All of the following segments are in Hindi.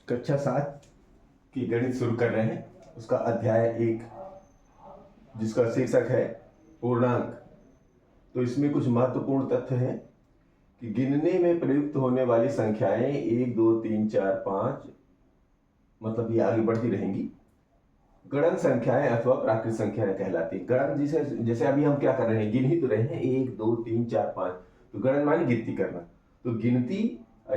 कक्षा 7 की गणित शुरू कर रहे हैं। उसका अध्याय 1 जिसका शीर्षक है पूर्णांक। तो इसमें कुछ महत्वपूर्ण तथ्य हैं कि गिनने में प्रयुक्त होने वाली संख्याएं 1 2 3 4 5 मतलब ये आगे बढ़ती रहेंगी। गणन संख्याएं अथवा प्राकृत संख्याएं कहलाती है। गणन जिसे जैसे अभी हम क्या कर रहे हैं, गिन ही तो रहे हैं 1 2 3 4 5। तो गणन माने गिनती करना। तो गिनती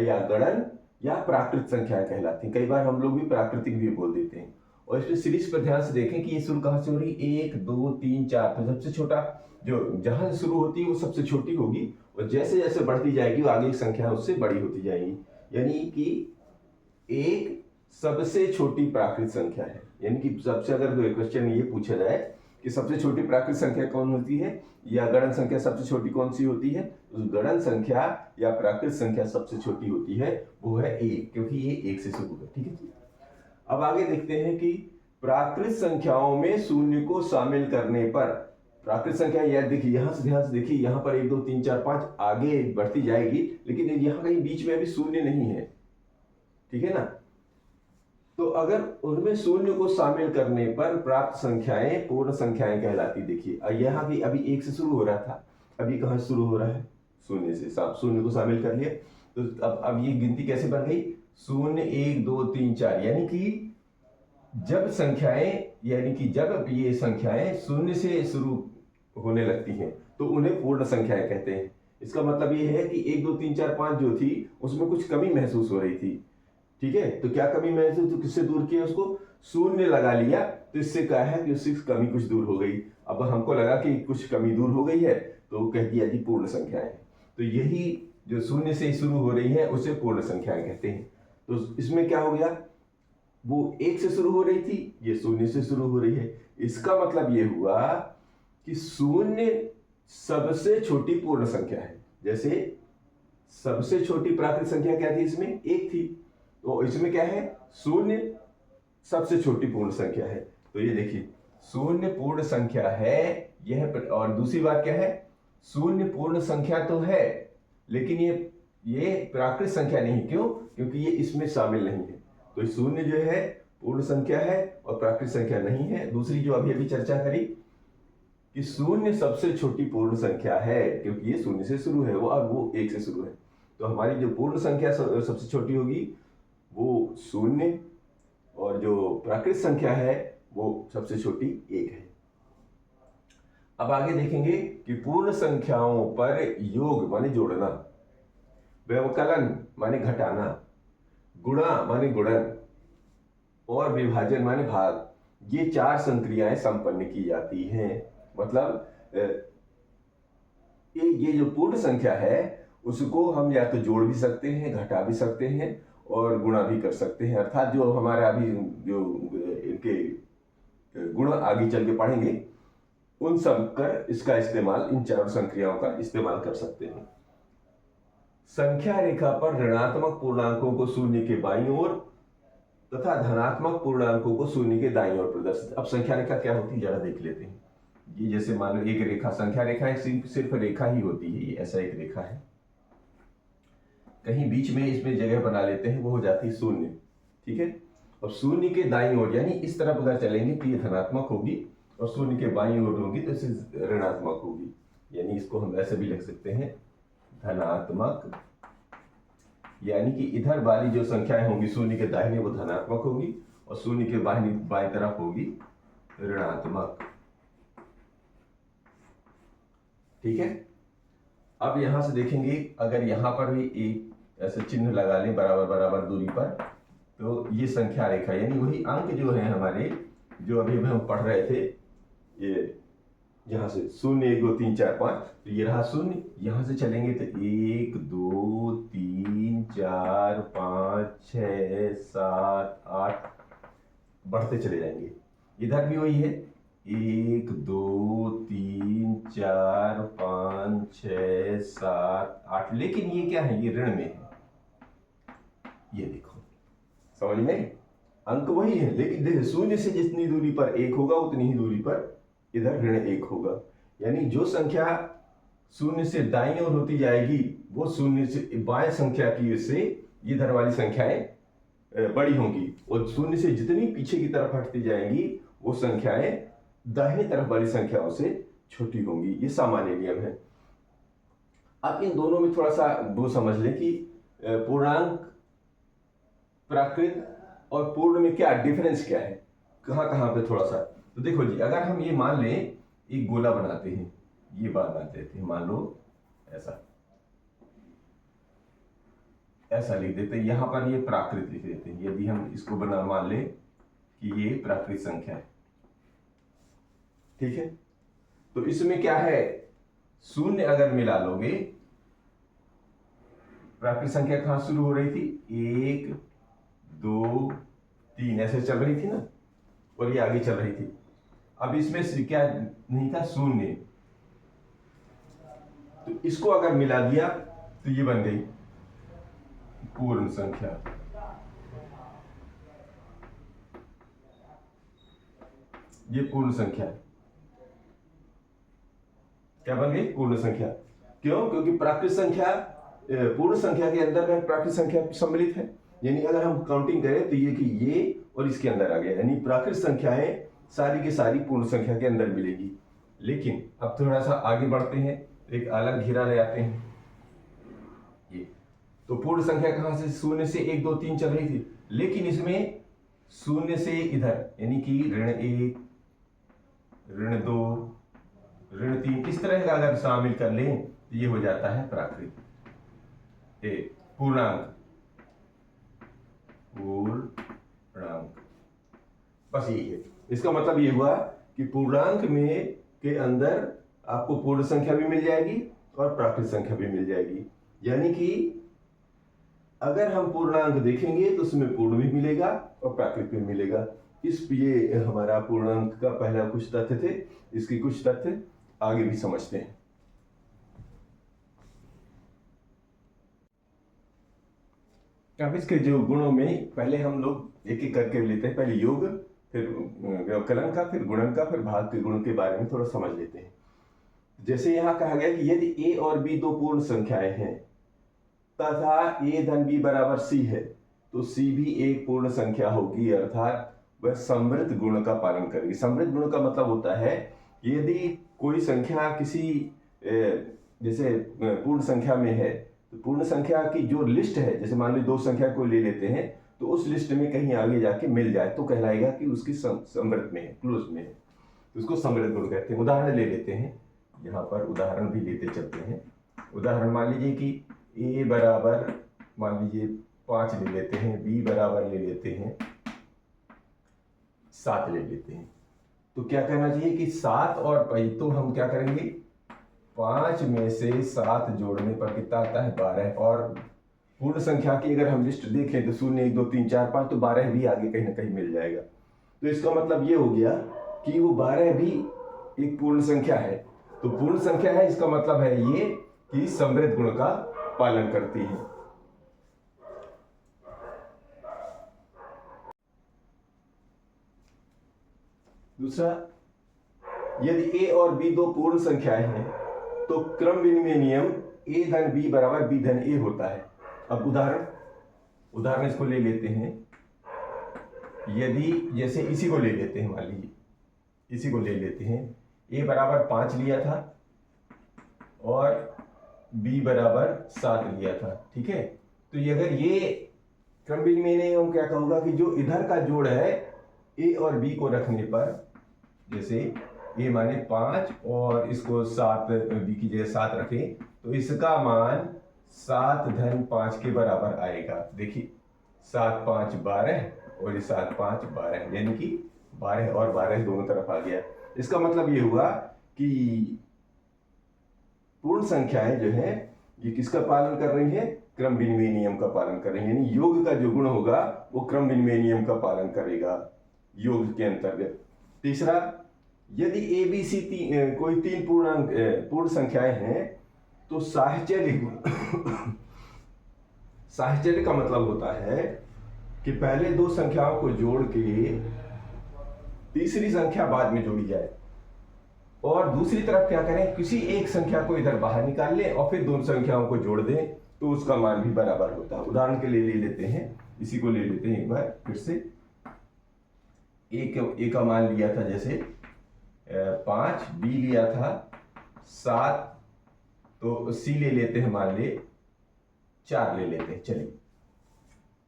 या गणन या प्राकृत संख्याएं कहलाती हैं। कई बार हम लोग भी प्राकृतिक भी बोल देते हैं। और इसमें सीरीज पर ध्यान से देखें कि ये शुरू कहाँ से हो रही है, 1 2 3 4। तो सबसे छोटा जो जहां से शुरू होती है वो सबसे छोटी होगी, और जैसे जैसे बढ़ती जाएगी वो आगे की संख्या उससे बड़ी होती जाएगी। यानी कि एक सबसे छोटी प्राकृत संख्या है। यानी कि सबसे अगर कोई क्वेश्चन ये पूछा जाए कि सबसे छोटी प्राकृत संख्या कौन होती है या गणन संख्या सबसे छोटी कौन सी होती है, तो गणन संख्या या प्राकृत संख्या सबसे छोटी होती है, वो है 1, क्योंकि ये 1 से शुरू है। ठीक है। अब आगे देखते हैं कि प्राकृत संख्याओं में शून्य को शामिल करने पर प्राकृत संख्या, यह देखिए यहां से ध्यान से देखिए, यहां पर 1 2 3 4 5 आगे बढ़ती जाएगी, लेकिन यहां कहीं बीच में अभी शून्य नहीं है। ठीक है ना। तो अगर उनमें शून्य को शामिल करने पर प्राप्त संख्याएं पूर्ण संख्याएं कहलाती। देखिए यहाँ भी अभी 1 से शुरू हो रहा था, अभी कहां शुरू हो रहा है, शून्य से। शून्य को शामिल कर लिया तो अब ये गिनती कैसे बन गई, 0 1 2 3 4। यानी कि जब संख्याएं, यानी कि जब ये संख्याएं शून्य से शुरू होने लगती हैं तो उन्हें पूर्ण संख्याएं कहते हैं। इसका मतलब ये है कि 1 2 3 4 5 जो थी उसमें कुछ कमी महसूस हो रही थी। ठीक है। तो क्या कमी महसूस, तो किससे दूर किया, उसको शून्य लगा लिया, तो इससे क्या है कि उससे कमी कुछ दूर हो गई। अब हमको लगा कि कुछ कमी दूर हो गई है तो कह दिया जी पूर्ण संख्याएं। तो यही जो शून्य से शुरू हो रही है उसे पूर्ण संख्याएं कहते हैं। तो इसमें क्या हो गया, वो 1 से शुरू हो रही थी, ये शून्य से शुरू हो रही है। इसका मतलब ये हुआ कि शून्य सबसे छोटी पूर्ण संख्या है। जैसे सबसे छोटी प्राकृत संख्या क्या थी, इसमें 1 थी, तो इसमें क्या है, शून्य सबसे छोटी पूर्ण संख्या है। तो ये देखिए शून्य पूर्ण संख्या है यह। और दूसरी बात क्या है, शून्य पूर्ण संख्या तो है लेकिन ये प्राकृत संख्या नहीं। क्यों, क्योंकि ये इसमें शामिल नहीं है। तो शून्य जो है पूर्ण संख्या है और प्राकृत संख्या नहीं है। दूसरी जो अभी अभी चर्चा करी कि शून्य सबसे छोटी पूर्ण संख्या है, क्योंकि ये शून्य से शुरू है, वो 1 से शुरू है। तो हमारी जो पूर्ण संख्या सबसे छोटी होगी वो शून्य, और जो प्राकृत संख्या है वो सबसे छोटी 1 है। अब आगे देखेंगे कि पूर्ण संख्याओं पर योग माने जोड़ना, व्यवकलन माने घटाना, गुणा माने गुणन और विभाजन माने भाग, ये 4 संक्रियाएं संपन्न की जाती हैं। मतलब ये जो पूर्ण संख्या है उसको हम या तो जोड़ भी सकते हैं, घटा भी सकते हैं और गुणा भी कर सकते हैं। अर्थात जो हमारा अभी जो इनके गुण आगे चल के पढ़ेंगे उन सब कर इसका इस्तेमाल, इन 4 संक्रियाओं का इस्तेमाल कर सकते हैं। संख्या रेखा पर ऋणात्मक पूर्णांकों को शून्य के बाईं ओर तथा धनात्मक पूर्णांकों को शून्य के दाईं ओर प्रदर्शित। अब संख्या रेखा क्या होती है जरा देख लेते हैं। ये जैसे मान लो एक रेखा, संख्या रेखा सिर्फ रेखा ही होती है, ये ऐसा एक रेखा है। कहीं बीच में इसमें जगह बना लेते हैं, वो हो जाती है शून्य। ठीक है। और शून्य के दाईं ओर यानी इस तरफ अगर चलेंगे तो ये धनात्मक होगी, और शून्य के बाईं ओर होगी तो इसे ऋणात्मक होगी। यानी इसको हम ऐसे भी लिख सकते हैं, धनात्मक। यानी कि इधर वाली जो संख्याएं होंगी शून्य के दाहिने वो धनात्मक होगी, और शून्य के बाईं तरफ होगी ऋणात्मक। ठीक है। अब यहां से देखेंगे, अगर यहां पर भी एक ऐसे चिन्ह लगा लें बराबर बराबर दूरी पर, तो ये संख्या रेखा यानी वही अंक जो है हमारे, जो अभी हम पढ़ रहे थे, ये यहां से 0 1 2 3 4 5, तो ये रहा शून्य। यहां से चलेंगे तो 1 2 3 4 5 6 7 8 बढ़ते चले जाएंगे। इधर भी वही है, 1 2 3 4 5 6 7 8, लेकिन ये क्या है, ये ऋण में है। ये देखो, समझ में, अंक वही है लेकिन देखिए शून्य से जितनी दूरी पर 1 होगा उतनी ही दूरी पर इधर ऋण 1 होगा। यानी जो संख्या शून्य से दाईं ओर होती जाएगी वो शून्य से बाएं संख्या की से इधर वाली संख्याएं बड़ी होंगी और शून्य से जितनी पीछे की तरफ हटती जाएंगी वो संख्याएं दाहिने तरफ वाली संख्याओं से छोटी होंगी। ये सामान्य नियम है। आप इन दोनों में थोड़ा सा वो समझ लें कि पूर्णांक, प्राकृत और पूर्ण में क्या डिफरेंस क्या है, कहाँ कहाँ पे थोड़ा सा। तो देखो जी, अगर हम ये मान लें एक गोला बनाते हैं, ये बात बनाते थे, मान लो ऐसा लिख देते हैं, यहां पर ये प्राकृत लिख देते हैं। यदि हम इसको बना मान लें कि ये प्राकृत संख्या है, ठीक है, तो इसमें क्या है, शून्य अगर मिला लोगे, प्राकृत संख्या कहां शुरू हो रही थी, 1 2 3 ऐसे चल रही थी ना, और ये आगे चल रही थी। अब इसमें से क्या नहीं था, शून्य, तो इसको अगर मिला दिया तो ये बन गई पूर्ण संख्या। ये पूर्ण संख्या क्या बन गई, पूर्ण संख्या। क्यों, क्योंकि प्राकृत संख्या, पूर्ण संख्या के अंदर में प्राकृत संख्या सम्मिलित है। यानी अगर हम काउंटिंग करें तो ये कि ये और इसके अंदर आ गया, यानी प्राकृत संख्याएं सारी की सारी पूर्ण संख्या के अंदर मिलेगी। लेकिन अब थोड़ा सा आगे बढ़ते हैं, एक अलग घेरा ले आते हैं। ये तो पूर्ण संख्या कहां से, शून्य से 1 2 3 चल रही थी, लेकिन इसमें शून्य से इधर यानी कि ऋण 1 ऋण 2 ऋण 3 इस तरह का अगर शामिल कर लें तो ये हो जाता है प्राकृत, पूर्णांक, पूर्णांक। बस यही है। इसका मतलब ये हुआ कि पूर्णांक में के अंदर आपको पूर्ण संख्या भी मिल जाएगी और प्राकृत संख्या भी मिल जाएगी। यानी कि अगर हम पूर्णांक देखेंगे तो उसमें पूर्ण भी मिलेगा और प्राकृत भी मिलेगा। ये हमारा पूर्णांक का पहला कुछ तथ्य थे। इसकी कुछ तथ्य आगे भी समझते हैं। अब इसके जो गुणों में पहले हम लोग एक एक करके लेते हैं। पहले योग, फिर व्यवकलन का, फिर गुणन का, फिर भाग के गुण के बारे में थोड़ा समझ लेते हैं। जैसे यहाँ कहा गया कि यदि a और b दो पूर्ण संख्याएं हैं तथा a धन b बराबर c है तो c भी एक पूर्ण संख्या होगी, अर्थात वह समृद्ध गुण का पालन करेगी। समृद्ध गुण का मतलब होता है यदि कोई संख्या किसी जैसे पूर्ण संख्या में है तो पूर्ण संख्या की जो लिस्ट है, जैसे मान लो 2 संख्या को ले लेते हैं तो उस लिस्ट में कहीं आगे जाके मिल जाए तो कहलाएगा कि उसकी समृद्ध में है, क्लोज में है, तो उसको समृद्ध गुण कहते हैं। उदाहरण ले लेते हैं, यहाँ पर उदाहरण भी लेते चलते हैं। उदाहरण मान लीजिए कि a बराबर मान लीजिए 5 ले लेते हैं, b बराबर ले लेते हैं 7 ले लेते हैं। तो क्या कहना चाहिए कि 7 और तो हम क्या करेंगे, 5 में से 7 जोड़ने पर कितना आता है, 12। और पूर्ण संख्या की अगर हम लिस्ट देखें तो 0 1 2 3 4 5 तो 12 भी आगे कहीं ना कहीं मिल जाएगा। तो इसका मतलब ये हो गया कि वो 12 भी एक पूर्ण संख्या है। तो पूर्ण संख्या है, इसका मतलब है ये कि समृद्ध गुण का पालन करती है। दूसरा, यदि a और b दो पूर्ण संख्याएं हैं तो क्रम विनिमय नियम a धन b बराबर b धन a होता है। अब उदाहरण इसको ले लेते हैं। यदि जैसे इसी को ले लेते हैं, मान लीजिए इसी को ले लेते हैं, a बराबर 5 लिया था और b बराबर 7 लिया था, ठीक है। तो ये अगर ये क्रम विनिमय नियम क्या कहूँगा कि जो इधर का जोड़ है a और b को रखने पर, जैसे a माने 5 और इसको 7 b की जगह 7 रखें तो इसका मान 7 धन 5 के बराबर आएगा। देखिए 7 5 12 और ये 7 5 12, यानी कि 12 और 12 दोनों तरफ आ गया। इसका मतलब ये हुआ कि पूर्ण संख्याएं जो है ये किसका पालन कर रही हैं, क्रम विनिमय नियम का पालन कर रही है। यानी योग का जो गुण होगा वो क्रम विनिमय नियम का पालन करेगा योग के अंतर्गत। तीसरा, यदि a b c कोई 3 पूर्ण संख्याएं हैं तो साहचर्य गुण साहचर्य का मतलब होता है कि पहले 2 संख्याओं को जोड़ के तीसरी संख्या बाद में जोड़ी जाए, और दूसरी तरफ क्या करें, किसी एक संख्या को इधर बाहर निकाल लें और फिर 2 संख्याओं को जोड़ दें तो उसका मान भी बराबर होता है। उदाहरण के लिए ले लेते हैं, इसी को ले लेते हैं एक बार फिर से। ए का मान लिया था जैसे 5, बी लिया था 7, तो सी ले लेते हैं, मान ले 4 ले लेते हैं। चलिए,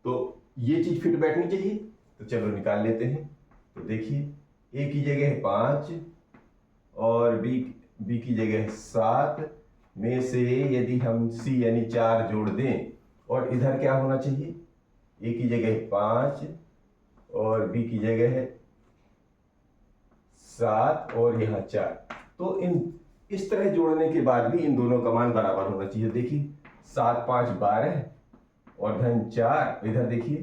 तो ये चीज फिट बैठनी चाहिए, तो चलो निकाल लेते हैं। तो देखिए, ए की जगह है 5 और बी की जगह है 7 में से यदि हम सी यानी 4 जोड़ दें, और इधर क्या होना चाहिए, ए की जगह है 5 और बी की जगह है 7 और यहाँ 4, तो इस तरह जोड़ने के बाद भी इन दोनों का मान बराबर होना चाहिए। देखिए 7 5 12 और धन 4, इधर देखिए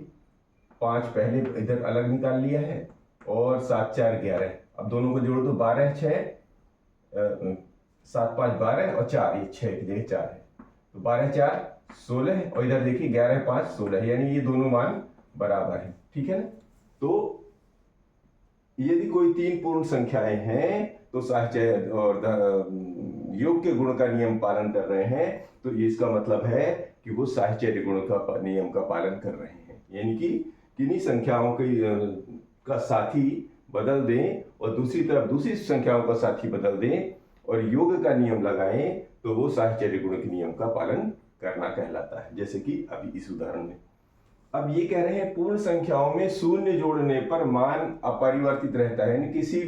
5 पहले इधर अलग निकाल लिया है और 7 4 11। अब दोनों को जोड़ दो, 12 6 7 5 12 और 4, ये 6 की जगह 4 है, तो 12 4 16 और इधर देखिए 11 5 16, यानी ये दोनों मान बराबर है। ठीक है ना। तो यदि कोई 3 पूर्ण संख्याएं हैं तो साहचर्य और योग के गुण का नियम पालन कर रहे हैं, तो इसका मतलब है कि वो साहचर्य गुण का नियम का पालन कर रहे हैं, यानी कि किन्हीं संख्याओं का साथी बदल दें और दूसरी तरफ दूसरी संख्याओं का साथी बदल दें और योग का नियम लगाएं, तो वो साहचर्य गुण के नियम का पालन करना कहलाता है। जैसे कि अभी इस उदाहरण में अब ये कह रहे हैं पूर्ण संख्याओं में शून्य जोड़ने पर मान अपरिवर्तित रहता है, यानी किसी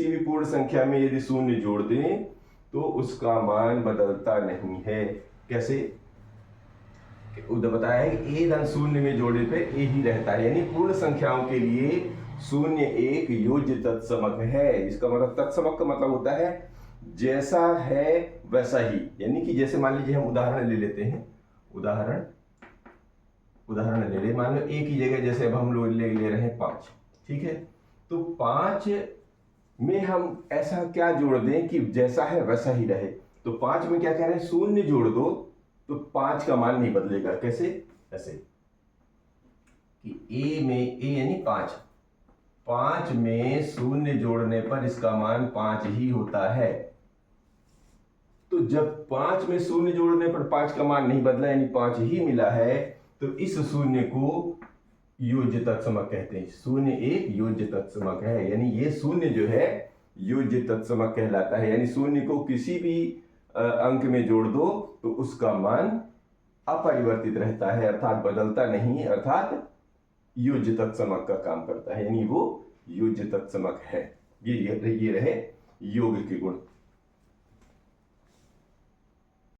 भी पूर्ण संख्या में यदि शून्य जोड़ दें तो उसका मान बदलता नहीं है। कैसे उधर बताया है कि ए धन शून्य में जोड़ने पे ए ही रहता है, यानी पूर्ण संख्याओं के लिए शून्य एक योज्य तत्समक है। इसका मतलब तत्समक का मतलब होता है जैसा है वैसा ही, यानी कि जैसे मान लीजिए हम उदाहरण ले लेते हैं, उदाहरण ले ले, मान लो ए की जगह जैसे अब हम लोग ले रहे हैं 5, ठीक है, तो 5 में हम ऐसा क्या जोड़ दें कि जैसा है वैसा ही रहे। तो 5 में क्या कह रहे हैं, शून्य जोड़ दो तो 5 का मान नहीं बदलेगा। कैसे, ऐसे कि ए यानी 5 में शून्य जोड़ने पर इसका मान 5 ही होता है। तो जब 5 में शून्य जोड़ने पर 5 का मान नहीं बदला, यानी 5 ही मिला है, तो इस शून्य को योज्य तत्समक कहते हैं। शून्य एक योज्य तत्समक है, यानी ये शून्य जो है योज्य तत्समक कहलाता है, यानी शून्य को किसी भी अंक में जोड़ दो तो उसका मान अपरिवर्तित रहता है, अर्थात बदलता नहीं, अर्थात योज्य तत्समक का काम करता है, यानी वो योज्य तत्समक है। ये रहे योग के गुण।